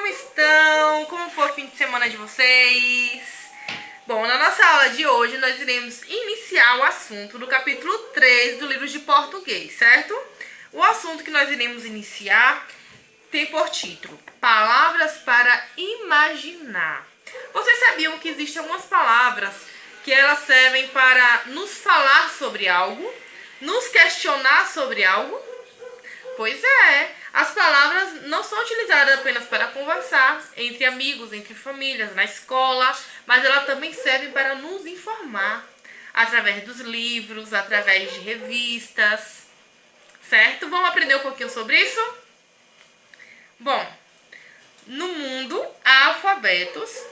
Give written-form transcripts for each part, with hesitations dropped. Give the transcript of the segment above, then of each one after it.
estão? Como foi o fim de semana de vocês? Bom, na nossa aula de hoje nós iremos iniciar o assunto do capítulo 3 do livro de português, certo? O assunto que nós iremos iniciar tem por título Palavras para imaginar. Vocês sabiam que existem algumas palavras que elas servem para nos falar sobre algo, nos questionar sobre algo? Pois é, as palavras não são utilizadas apenas para conversar entre amigos, entre famílias, na escola, mas elas também servem para nos informar através dos livros, através de revistas, certo? Vamos aprender um pouquinho sobre isso? Bom, no mundo há alfabetos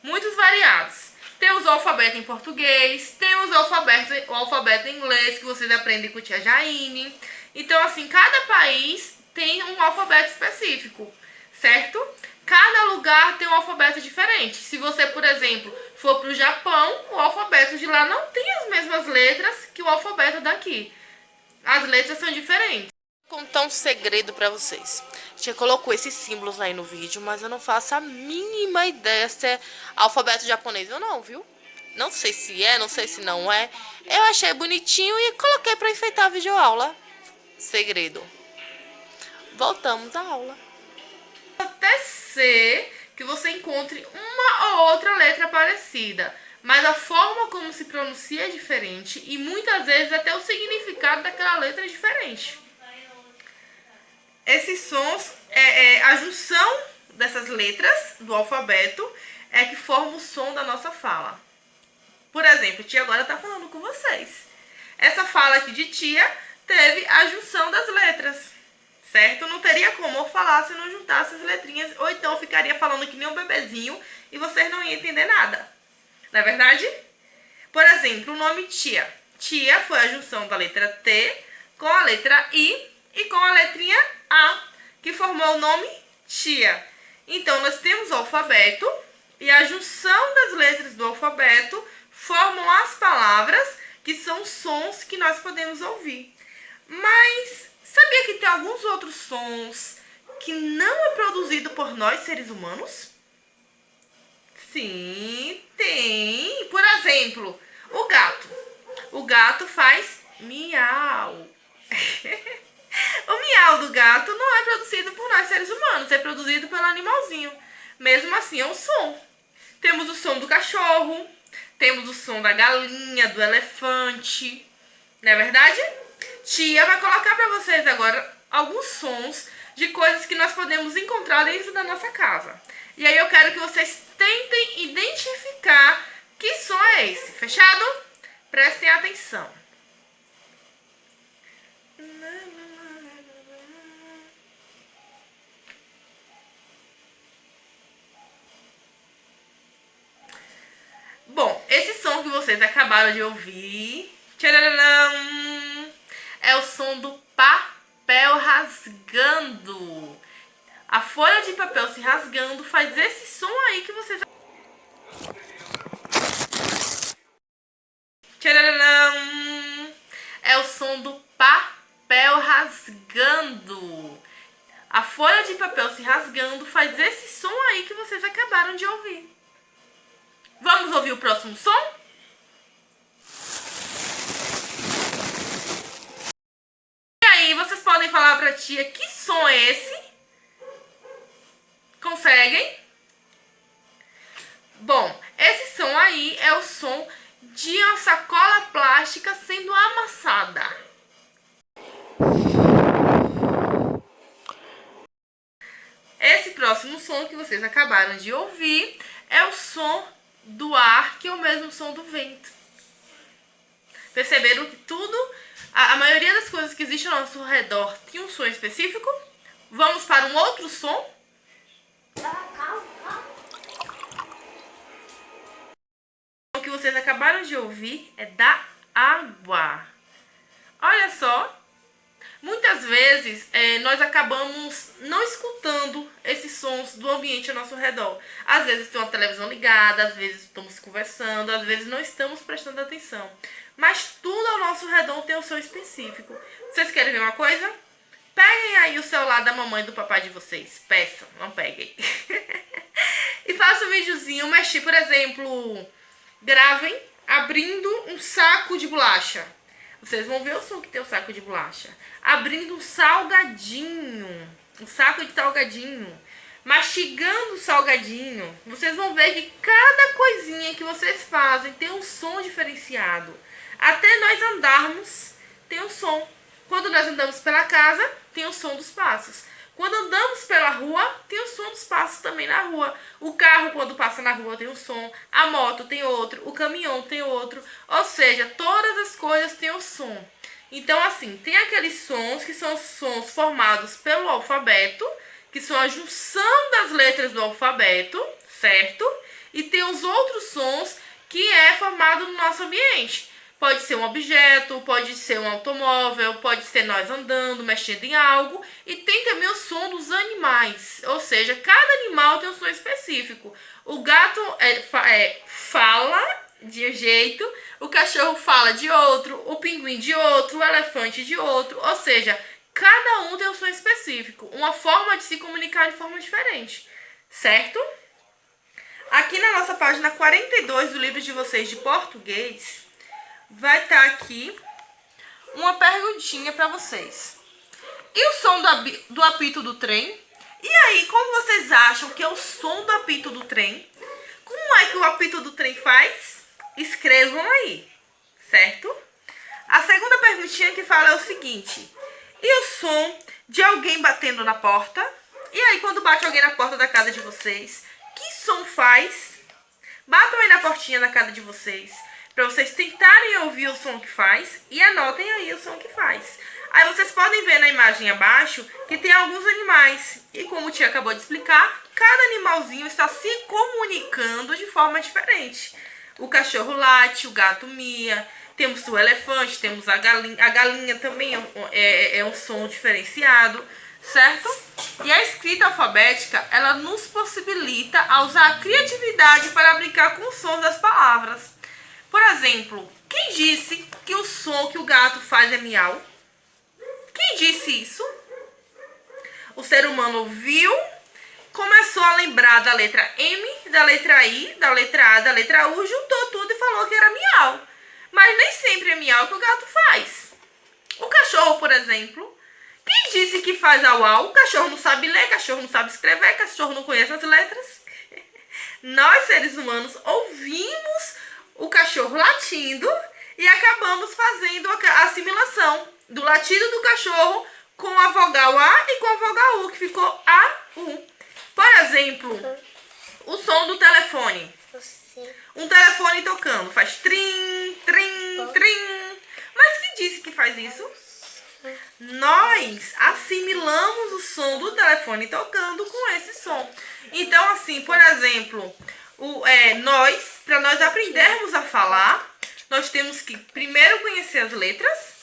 muitos variados. Temos o alfabeto em português, temos o alfabeto em inglês, que vocês aprendem com a tia Jaine. Então, assim, cada país tem um alfabeto específico, certo? Cada lugar tem um alfabeto diferente. Se você, por exemplo, for para o Japão, o alfabeto de lá não tem as mesmas letras que o alfabeto daqui. As letras são diferentes. Vou contar um segredo para vocês. A gente colocou esses símbolos aí no vídeo, mas eu não faço a mínima ideia se é alfabeto japonês ou não, viu? Não sei se é, não sei se não é. Eu achei bonitinho e coloquei para enfeitar a videoaula. Segredo. Voltamos à aula. Até ser que você encontre uma ou outra letra parecida, mas a forma como se pronuncia é diferente e muitas vezes até o significado daquela letra é diferente. Esses sons, a junção dessas letras do alfabeto é que forma o som da nossa fala. Por exemplo, tia agora está falando com vocês. Essa fala aqui de tia teve a junção das letras, certo? Não teria como eu falar se não juntasse as letrinhas, ou então eu ficaria falando que nem um bebezinho e vocês não iam entender nada. Não é verdade? Por exemplo, o nome tia. Tia foi a junção da letra T com a letra I e com a letrinha A, que formou o nome tia. Então, nós temos o alfabeto e a junção das letras do alfabeto formam as palavras, que são sons que nós podemos ouvir. Mas sabia que tem alguns outros sons que não é produzido por nós, seres humanos? Sim, tem. Por exemplo, o gato. O gato faz miau. O miau do gato não é produzido por nós, seres humanos. É produzido pelo animalzinho. Mesmo assim, é um som. Temos o som do cachorro. Temos o som da galinha, do elefante. Não é verdade? Tia vai colocar para vocês agora alguns sons de coisas que nós podemos encontrar dentro da nossa casa. E aí eu quero que vocês tentem identificar que som é esse. Fechado? Prestem atenção. Bom, esse som que vocês acabaram de ouvir, tchararam, é o som do papel rasgando. A folha de papel se rasgando faz esse som aí que vocês... Tchararam, é o som do papel rasgando. A folha de papel se rasgando faz esse som aí que vocês acabaram de ouvir. Vamos ouvir o próximo som? E aí, vocês podem falar pra tia que som é esse? Conseguem? Bom, esse som aí é o som de uma sacola plástica sendo amassada. Esse próximo som que vocês acabaram de ouvir é o som do ar, que é o mesmo som do vento. Perceberam que tudo, a maioria das coisas que existem ao nosso redor tem um som específico? Vamos para um outro som? O que vocês acabaram de ouvir é da água. Olha só. Muitas vezes nós acabamos não escutando esses sons do ambiente ao nosso redor. Às vezes tem uma televisão ligada, às vezes estamos conversando, às vezes não estamos prestando atenção. Mas tudo ao nosso redor tem um som específico. Vocês querem ver uma coisa? Peguem aí o celular da mamãe e do papai de vocês. Peçam, não peguem. E façam um videozinho, mexer, por exemplo, gravem abrindo um saco de bolacha. Vocês vão ver o som que tem o saco de bolacha. Abrindo um salgadinho. Um saco de salgadinho. Mastigando o salgadinho. Vocês vão ver que cada coisinha que vocês fazem tem um som diferenciado. Até nós andarmos, tem um som. Quando nós andamos pela casa, tem o som dos passos. Quando andamos pela rua, tem o som dos passos também na rua. O carro, quando passa na rua, tem um som. A moto tem outro. O caminhão tem outro. Ou seja, todas as coisas têm um som. Então, assim, tem aqueles sons que são os sons formados pelo alfabeto, que são a junção das letras do alfabeto, certo? E tem os outros sons que é formado no nosso ambiente. Pode ser um objeto, pode ser um automóvel, pode ser nós andando, mexendo em algo. E tem também o som dos animais. Ou seja, cada animal tem um som específico. O gato fala de um jeito, o cachorro fala de outro, o pinguim de outro, o elefante de outro. Ou seja, cada um tem um som específico. Uma forma de se comunicar de forma diferente. Certo? Aqui na nossa página 42 do livro de vocês de português, vai estar aqui uma perguntinha para vocês. E o som do apito do trem? E aí, como vocês acham que é o som do apito do trem? Como é que o apito do trem faz? Escrevam aí, certo? A segunda perguntinha que fala é o seguinte. E o som de alguém batendo na porta? E aí, quando bate alguém na porta da casa de vocês, que som faz? Batam aí na portinha da casa de vocês, para vocês tentarem ouvir o som que faz e anotem aí o som que faz. Aí vocês podem ver na imagem abaixo que tem alguns animais. E como o tia acabou de explicar, cada animalzinho está se comunicando de forma diferente. O cachorro late, o gato mia, temos o elefante, temos a galinha. A galinha também é um som diferenciado, certo? E a escrita alfabética, ela nos possibilita a usar a criatividade para brincar com os sons das palavras. Por exemplo, quem disse que o som que o gato faz é miau? Quem disse isso? O ser humano ouviu, começou a lembrar da letra M, da letra I, da letra A, da letra U, juntou tudo e falou que era miau. Mas nem sempre é miau que o gato faz. O cachorro, por exemplo, quem disse que faz au-au? O cachorro não sabe ler, cachorro não sabe escrever, cachorro não conhece as letras. Nós, seres humanos, ouvimos o cachorro latindo e acabamos fazendo a assimilação do latido do cachorro com a vogal A e com a vogal U, que ficou A-U. Por exemplo, o som do telefone. Um telefone tocando, faz trim, trim, trim. Mas quem disse que faz isso? Nós assimilamos o som do telefone tocando com esse som. Então, assim, por exemplo, para nós aprendermos a falar, nós temos que primeiro conhecer as letras,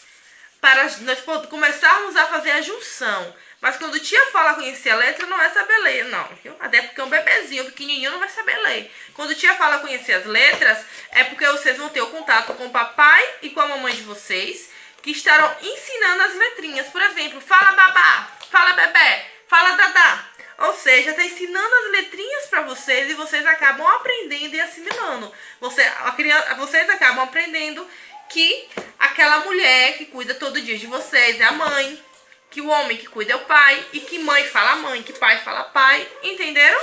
para nós começarmos a fazer a junção. Mas quando tia fala conhecer a letra, não é saber ler, não. Viu? Até porque um bebezinho pequenininho não vai saber ler. Quando tia fala conhecer as letras, é porque vocês vão ter o contato com o papai e com a mamãe de vocês, que estarão ensinando as letrinhas. Por exemplo, fala babá, fala bebê, fala dadá. Ou seja, está ensinando as letrinhas para vocês e vocês acabam aprendendo e assimilando. Vocês acabam aprendendo que aquela mulher que cuida todo dia de vocês é a mãe, que o homem que cuida é o pai, e que mãe fala mãe, que pai fala pai, entenderam?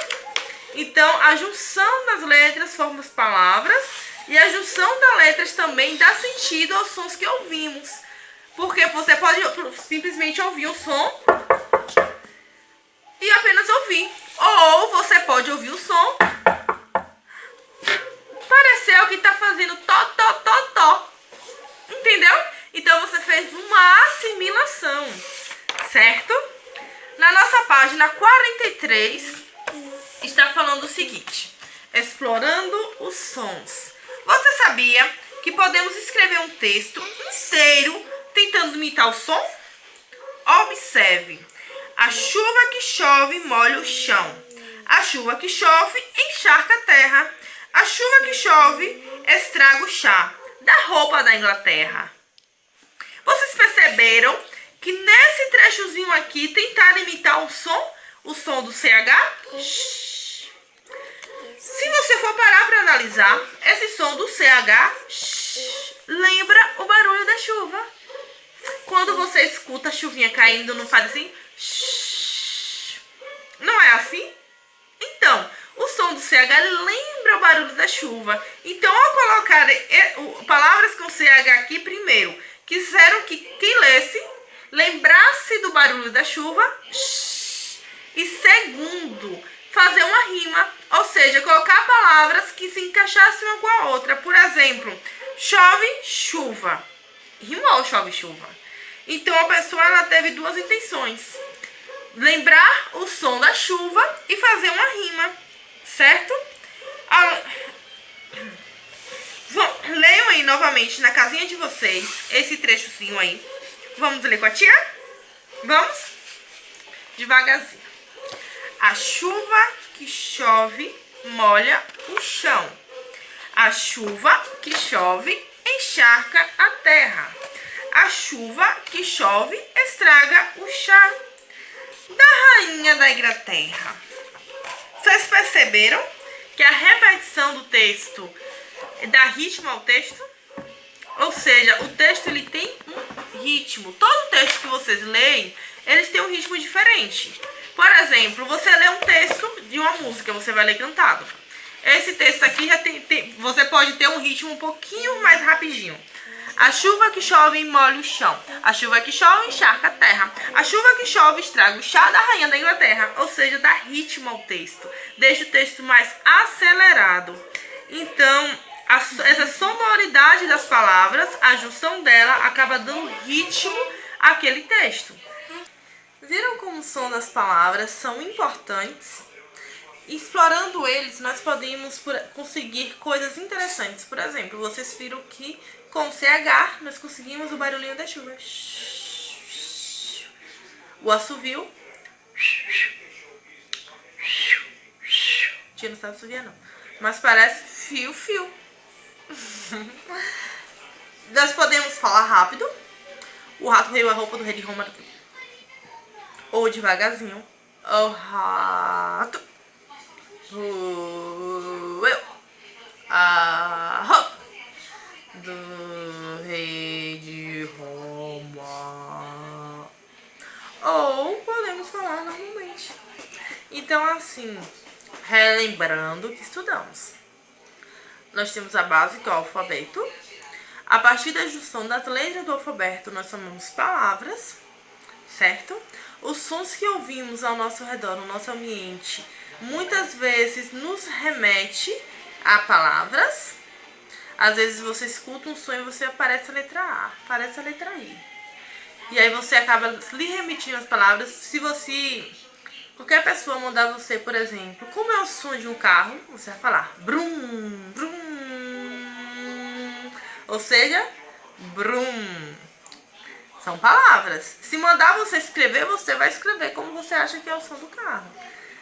Então, a junção das letras forma as palavras, e a junção das letras também dá sentido aos sons que ouvimos. Porque você pode simplesmente ouvir o som e apenas ouvir. Ou você pode ouvir o som, pareceu que está fazendo tó, tó, tó, tó. Entendeu? Então você fez uma assimilação, certo? Na nossa página 43 está falando o seguinte: explorando os sons. Você sabia que podemos escrever um texto inteiro tentando imitar o som? Observe. A chuva que chove molha o chão. A chuva que chove encharca a terra. A chuva que chove estraga o chá da roupa da Inglaterra. Vocês perceberam que nesse trechozinho aqui tentar imitar o som do CH. Se você for parar para analisar, esse som do CH lembra o barulho da chuva. Quando você escuta a chuvinha caindo, não faz assim? Não é assim? Então, o som do CH lembra o barulho da chuva. Então, ao colocar palavras com CH aqui primeiro, quiseram que quem lesse lembrasse do barulho da chuva. E segundo, fazer uma rima. Ou seja, colocar palavras que se encaixassem uma com a outra. Por exemplo, chove, chuva. Rimou chove, chuva. Então, a pessoa ela teve duas intenções. Lembrar o som da chuva e fazer uma rima, certo? Leiam aí novamente na casinha de vocês esse trechozinho aí. Vamos ler com a tia? Vamos? Devagarzinho. A chuva que chove molha o chão. A chuva que chove encharca a terra. A chuva que chove estraga o chá da rainha da Inglaterra. Vocês perceberam que a repetição do texto dá ritmo ao texto? Ou seja, o texto ele tem um ritmo. Todo texto que vocês leem, eles têm um ritmo diferente. Por exemplo, você lê um texto de uma música, você vai ler cantado. Esse texto aqui já você pode ter um ritmo um pouquinho mais rapidinho. A chuva que chove molha o chão. A chuva que chove encharca a terra. A chuva que chove estraga o chá da rainha da Inglaterra. Ou seja, dá ritmo ao texto. Deixa o texto mais acelerado. Então, essa sonoridade das palavras, a junção dela, acaba dando ritmo àquele texto. Viram como o som das palavras são importantes? Explorando eles, nós podemos conseguir coisas interessantes. Por exemplo, vocês viram que com o CH, nós conseguimos o barulhinho da chuva. O assovio. Tia não sabe assoviar não. Mas parece fio. Nós podemos falar rápido. O rato roeu a roupa do rei de Roma. Ou devagarzinho. O rato roeu a roupa do rei de Roma. Ou podemos falar normalmente. Então, assim, relembrando o que estudamos. Nós temos a base, que é o alfabeto. A partir da junção das letras do alfabeto, nós chamamos palavras, certo? Os sons que ouvimos ao nosso redor, no nosso ambiente, muitas vezes nos remete a palavras. Às vezes você escuta um som e você aparece a letra A, aparece a letra I. E aí você acaba lhe remetindo as palavras. Se qualquer pessoa mandar você, por exemplo, como é o som de um carro, você vai falar brum, brum. Ou seja, brum. São palavras. Se mandar você escrever, você vai escrever como você acha que é o som do carro.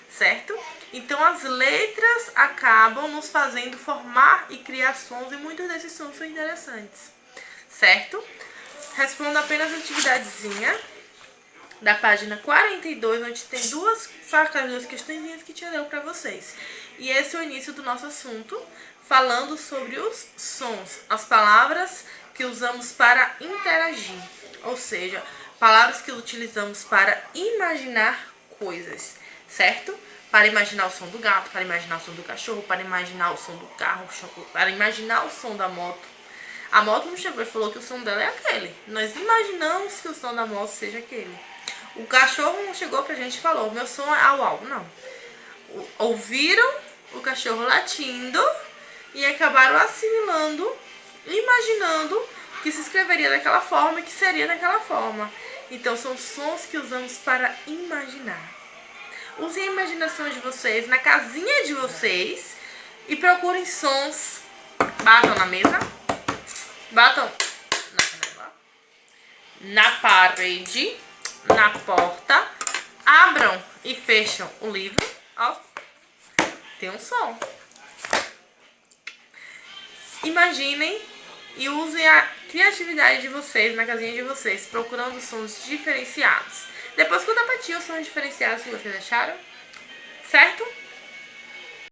Certo? Então as letras acabam nos fazendo formar e criar sons, e muitos desses sons são interessantes. Certo? Respondo apenas a atividadezinha da página 42, onde tem duas questõezinhas que tinha deu para vocês. E esse é o início do nosso assunto, falando sobre os sons, as palavras que usamos para interagir. Ou seja, palavras que utilizamos para imaginar coisas, certo? Para imaginar o som do gato, para imaginar o som do cachorro, para imaginar o som do carro, para imaginar o som da moto. A moto não chegou e falou que o som dela é aquele. Nós imaginamos que o som da moto seja aquele. O cachorro não chegou pra gente e falou, meu som é au-au. Não. Ouviram o cachorro latindo e acabaram assimilando, imaginando que se escreveria daquela forma e que seria daquela forma. Então são sons que usamos para imaginar. Usem a imaginação de vocês na casinha de vocês e procurem sons. Batam na mesa, batam na janela, na parede, na porta, abram e fecham o livro. Ó, tem um som. Imaginem e usem a criatividade de vocês na casinha de vocês, procurando sons diferenciados. Depois, quando da apatia ou sons diferenciados que vocês acharam, certo?